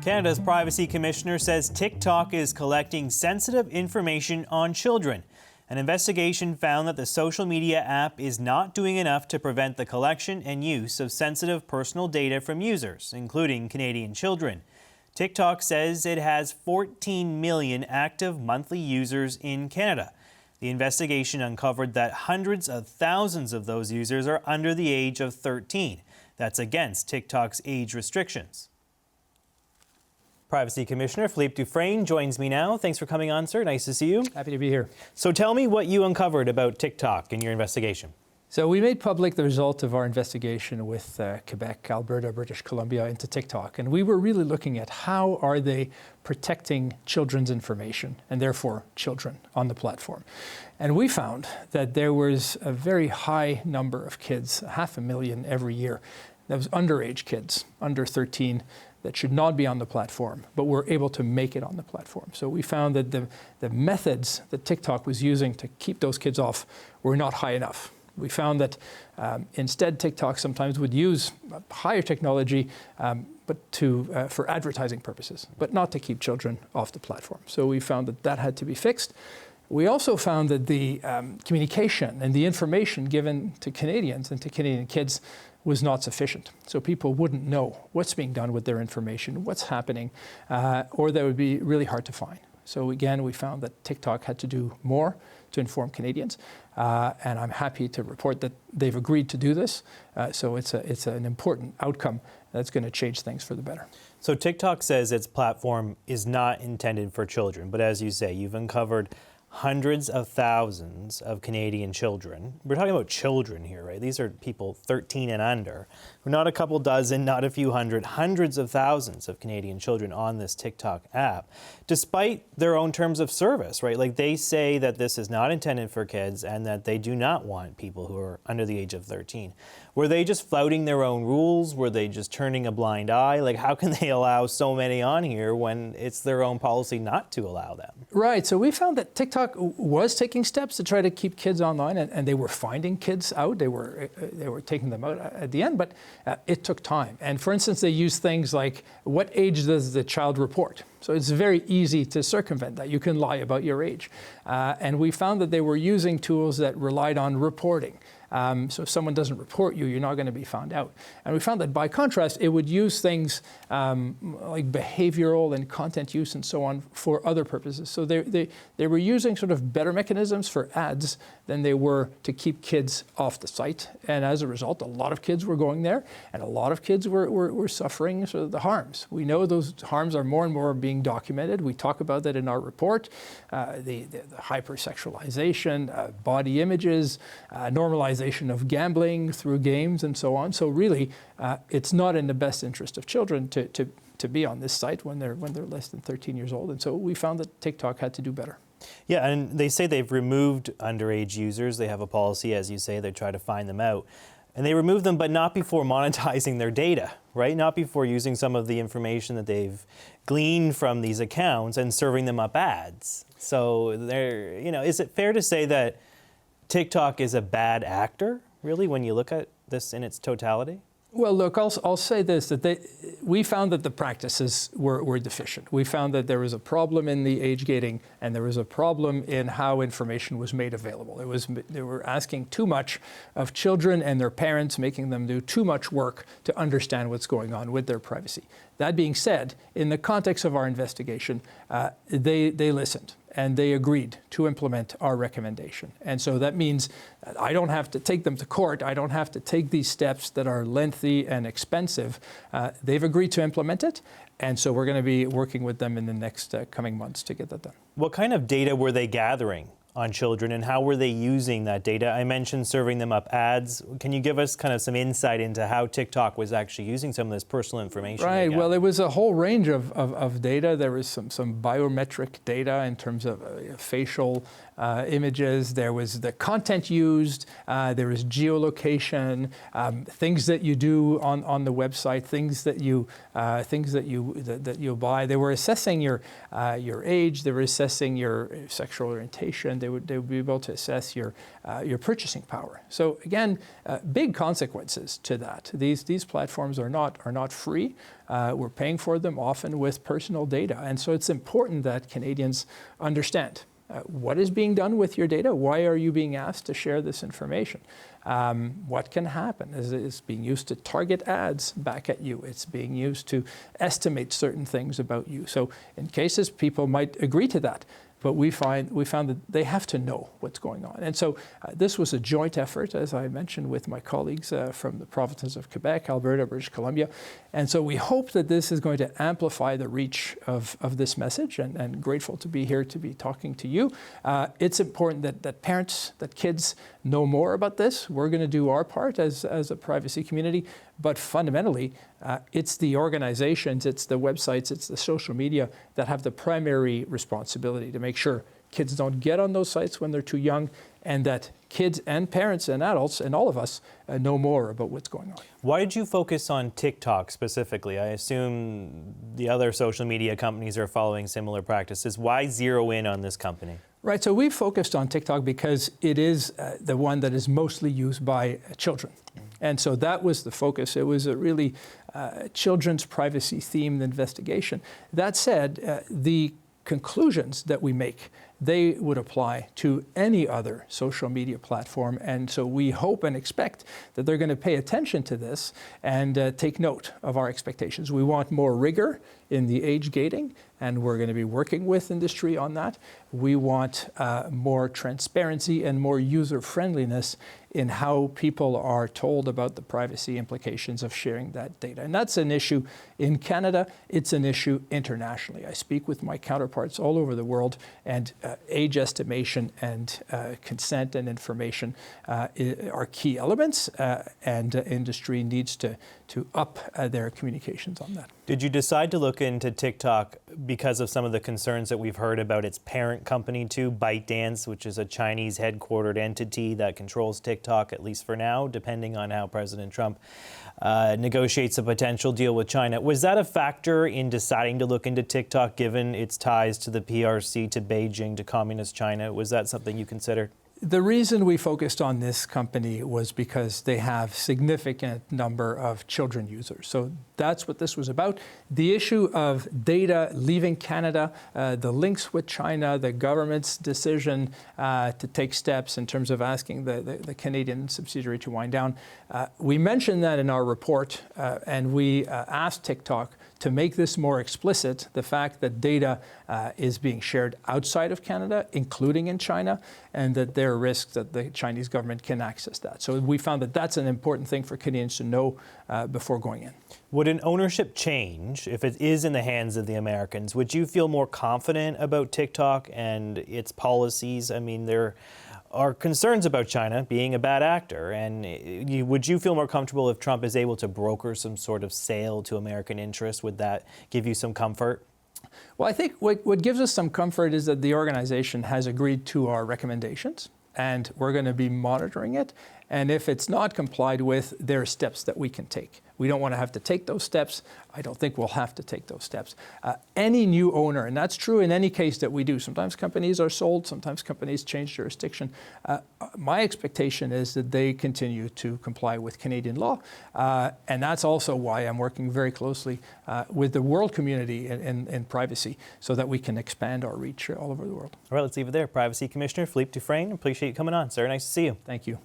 Canada's Privacy Commissioner says TikTok is collecting sensitive information on children. An investigation found that the social media app is not doing enough to prevent the collection and use of sensitive personal data from users, including Canadian children. TikTok says it has 14 million active monthly users in Canada. The investigation uncovered that hundreds of thousands of those users are under the age of 13. That's against TikTok's age restrictions. Privacy Commissioner Philippe Dufresne joins me now. Thanks for coming on, sir. Nice to see you. Happy to be here. So tell me what you uncovered about TikTok in your investigation. So we made public the result of our investigation with Quebec, Alberta, British Columbia into TikTok. And we were really looking at how are they protecting children's information and therefore children on the platform. And we found that there was a very high number of kids, 500,000 every year, that was underage kids, under 13, that should not be on the platform, but were able to make it on the platform. So we found that the methods that TikTok was using to keep those kids off were not high enough. We found that instead TikTok sometimes would use higher technology but for advertising purposes, but not to keep children off the platform. So we found that that had to be fixed. We also found that the communication and the information given to Canadians and to Canadian kids was not sufficient. So people wouldn't know what's being done with their information, what's happening, or that would be really hard to find. So again, we found that TikTok had to do more to inform Canadians, and I'm happy to report that they've agreed to do this. So it's an important outcome that's going to change things for the better. So TikTok says its platform is not intended for children, but as you say, you've uncovered hundreds of thousands of Canadian children. We're talking about children here, right? These are people 13 and under. Not a couple dozen, not a few hundred, hundreds of thousands of Canadian children on this TikTok app, despite their own terms of service, right? Like they say that this is not intended for kids and that they do not want people who are under the age of 13. Were they just flouting their own rules? Were they just turning a blind eye? Like how can they allow so many on here when it's their own policy not to allow them? Right, so we found that TikTok was taking steps to try to keep kids online, and they were finding kids out. They were taking them out at the end, but it took time. And for instance, they used things like, what age does the child report? So it's very easy to circumvent that. You can lie about your age. And we found that they were using tools that relied on reporting. So if someone doesn't report you, you're not going to be found out. And we found that by contrast, it would use things like behavioral and content use and so on for other purposes. So they were using sort of better mechanisms for ads than they were to keep kids off the site. And as a result, a lot of kids were going there, and a lot of kids were suffering sort of the harms. We know those harms are more and more being documented. We talk about that in our report. The hypersexualization, body images, normalization of gambling through games and so on. So really, it's not in the best interest of children to be on this site when they're less than 13 years old. And so we found that TikTok had to do better. Yeah, and they say they've removed underage users. They have a policy, as you say, they try to find them out. And they remove them, but not before monetizing their data, right? Not before using some of the information that they've gleaned from these accounts and serving them up ads. So is it fair to say that TikTok is a bad actor, really, when you look at this in its totality? Well, look, I'll say this, that we found that the practices were deficient. We found that there was a problem in the age gating, and there was a problem in how information was made available. They were asking too much of children and their parents, making them do too much work to understand what's going on with their privacy. That being said, in the context of our investigation, they listened. And they agreed to implement our recommendation. And so that means that I don't have to take them to court. I don't have to take these steps that are lengthy and expensive. They've agreed to implement it. And so we're going to be working with them in the next coming months to get that done. What kind of data were they gathering on children, and how were they using that data? I mentioned serving them up ads. Can you give us kind of some insight into how TikTok was actually using some of this personal information? Right. Well, there was a whole range of data. There was some biometric data in terms of facial images. There was the content used. There was geolocation, things that you do on the website, things that you buy. They were assessing your age. They were assessing your sexual orientation. they would be able to assess your purchasing power. So again, big consequences to that. These platforms are not free. We're paying for them often with personal data, and so it's important that Canadians understand what is being done with your data. Why are you being asked to share this information? What can happen? It's being used to target ads back at you. It's being used to estimate certain things about you. So in cases, people might agree to that, but we found that they have to know what's going on. And so this was a joint effort, as I mentioned, with my colleagues from the provinces of Quebec, Alberta, British Columbia. And so we hope that this is going to amplify the reach of this message, and grateful to be here to be talking to you. It's important that parents, that kids know more about this. We're going to do our part as a privacy community, but fundamentally, it's the organizations, it's the websites, it's the social media that have the primary responsibility to make sure kids don't get on those sites when they're too young, and that kids and parents and adults and all of us know more about what's going on. Why did you focus on TikTok specifically? I assume the other social media companies are following similar practices. Why zero in on this company? Right, so we focused on TikTok because it is the one that is mostly used by children. And so that was the focus. It was a really children's privacy themed investigation. That said, the conclusions that we make, they would apply to any other social media platform. And so we hope and expect that they're going to pay attention to this and take note of our expectations. We want more rigor in the age gating, and we're going to be working with industry on that. We want more transparency and more user-friendliness in how people are told about the privacy implications of sharing that data. And that's an issue in Canada. It's an issue internationally. I speak with my counterparts all over the world, and age estimation and consent and information are key elements, and industry needs to up their communications on that. Did you decide to look into TikTok because of some of the concerns that we've heard about its parent company too, ByteDance, which is a Chinese headquartered entity that controls TikTok, at least for now, depending on how President Trump negotiates a potential deal with China? Was that a factor in deciding to look into TikTok, given its ties to the PRC, to Beijing, to Communist China? Was that something you considered? The reason we focused on this company was because they have significant number of children users. So that's what this was about. The issue of data leaving Canada, the links with China, the government's decision to take steps in terms of asking the Canadian subsidiary to wind down. We mentioned that in our report, and we asked TikTok to make this more explicit, the fact that data is being shared outside of Canada, including in China, and that there are risks that the Chinese government can access that. So we found that that's an important thing for Canadians to know before going in. Would an ownership change, if it is in the hands of the Americans, would you feel more confident about TikTok and its policies? I mean, there are concerns about China being a bad actor, and would you feel more comfortable if Trump is able to broker some sort of sale to American interests? Would that give you some comfort? Well, I think what gives us some comfort is that the organization has agreed to our recommendations, and we're going to be monitoring it. And if it's not complied with, there are steps that we can take. We don't want to have to take those steps. I don't think we'll have to take those steps. Any new owner, and that's true in any case that we do. Sometimes companies are sold, sometimes companies change jurisdiction. My expectation is that they continue to comply with Canadian law. And that's also why I'm working very closely with the world community in privacy, so that we can expand our reach all over the world. All right, let's leave it there. Privacy Commissioner Philippe Dufresne, appreciate you coming on, sir. Nice to see you. Thank you.